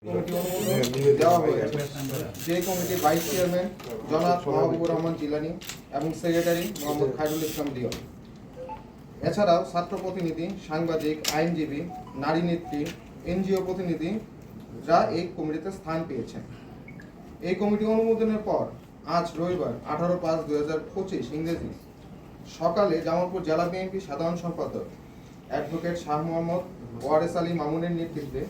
Committee অনুমোদন দেওয়া হয়েছে। যে কমিটির ভাইস চেয়ারম্যান জনাব মাহবুবুর রহমান জিলানী এবং সেক্রেটারি মোহাম্মদ খায়রুল ইসলাম লিওন। এছাড়াও ছাত্র প্রতিনিধি, সাংবাদিক, আইনজীবী, নারী নেত্রী, এনজিও প্রতিনিধিরা এই কমিটিতে স্থান পেয়েছেন। এই কমিটি অনুমোদনের পর আজ রবিবার 18/5/2025 ইংরেজি সকালে জামালপুর জেলা বিএনপি সাধারণ সম্পাদক অ্যাডভোকেট শাহ মোহাম্মদ ওয়ারেস আলী মামুনের নেতৃত্বে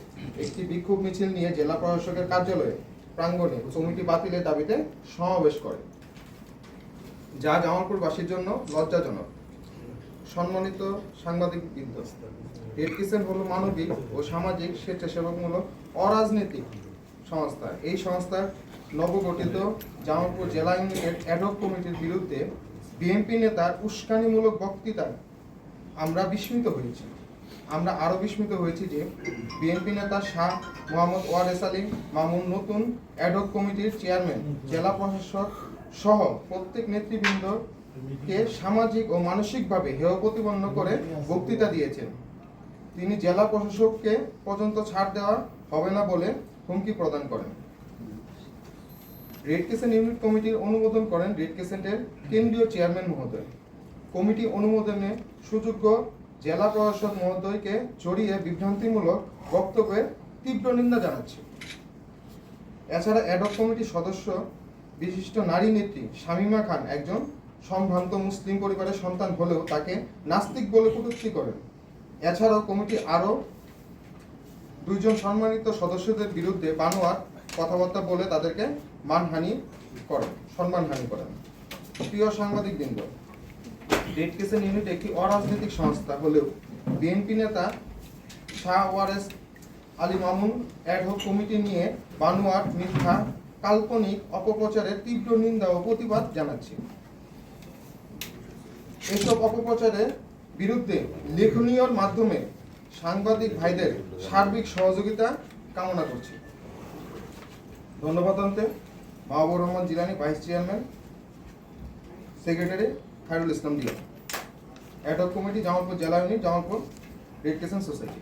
একটি বিক্ষোভ মিছিল নিয়ে জেলা প্রশাসকের কার্যালয়ে প্রাঙ্গণে কমিটি বাতিলের দাবিতে সমাবেশ করে, যা জামালপুরবাসীর জন্য লজ্জাজনক। সম্মানিত সাংবাদিকবৃন্দ, রেড ক্রিসেন্ট হল মানবিক ও সামাজিক স্বেচ্ছাসেবকমূলক অরাজনৈতিক সংস্থা। এই সংস্থার নবগঠিত জামালপুর জেলা ইউনিটের অ্যাডহক কমিটির বিরুদ্ধে বিএনপি নেতার উস্কানিমূলক বক্তৃতায় আমরা বিস্মিত হয়েছি। আমরা আরও বিস্মিত হয়েছি যে বিএনপি নেতা শাহ মোহাম্মদ ওয়ারেস আলী মামুন নতুন অ্যাডহক কমিটির চেয়ারম্যান, জেলা প্রশাসক সহ প্রত্যেক নেতৃবৃন্দকে সামাজিক ও মানসিকভাবে হেয় প্রতিপন্ন করে বক্তৃতা দিয়েছেন। তিনি জেলা প্রশাসককে পর্যন্ত ছাড় দেওয়া হবে না বলে হুমকি প্রদান করেন। রেড ক্রিসেন্ট ইউনিট কমিটির অনুমোদন করেন রেড ক্রিসেন্টের কেন্দ্রীয় চেয়ারম্যান মহোদয়। কমিটি অনুমোদনে সুযোগ্য জেলা প্রশাসক মহোদয়কে জড়িয়ে বিভ্রান্তিমূলক বক্তব্যের তীব্র নিন্দা জানাচ্ছে। এছাড়া অ্যাডহক কমিটির সদস্য বিশিষ্ট নারী নেত্রী শামীমা খান একজন সম্ভ্রান্ত মুসলিম পরিবারের সন্তান হলেও তাকে নাস্তিক বলে কটূক্তি করেন। এছাড়াও কমিটি আরও দুইজন সম্মানিত সদস্যদের বিরুদ্ধে বানোয়াট কথাবার্তা বলে তাদেরকে সম্মানহানি করেন। প্রিয় সাংবাদিকবৃন্দ, রেড ক্রিসেন্ট ইউনিট একটি অরাজনৈতিক সংস্থা হলেও বিএনপি নেতা শাহ ওয়ারেস আলী মামুন অ্যাডহক কমিটি নিয়ে বানোয়াট, মিথ্যা, কাল্পনিক অপপ্রচারের তীব্র নিন্দা ও প্রতিবাদ জানাচ্ছি। এসব অপপ্রচারের বিরুদ্ধে লেখনীয়র মাধ্যমে সাংবাদিক ভাইদের সার্বিক সহযোগিতা কামনা করছি। ধন্যবাদ। Mahbubur Rahman Jilani, vice chairman, secretary Khairul Islam Leon, ad hoc committee, Jamalpur জেলা unit, Jamalpur red crescent society.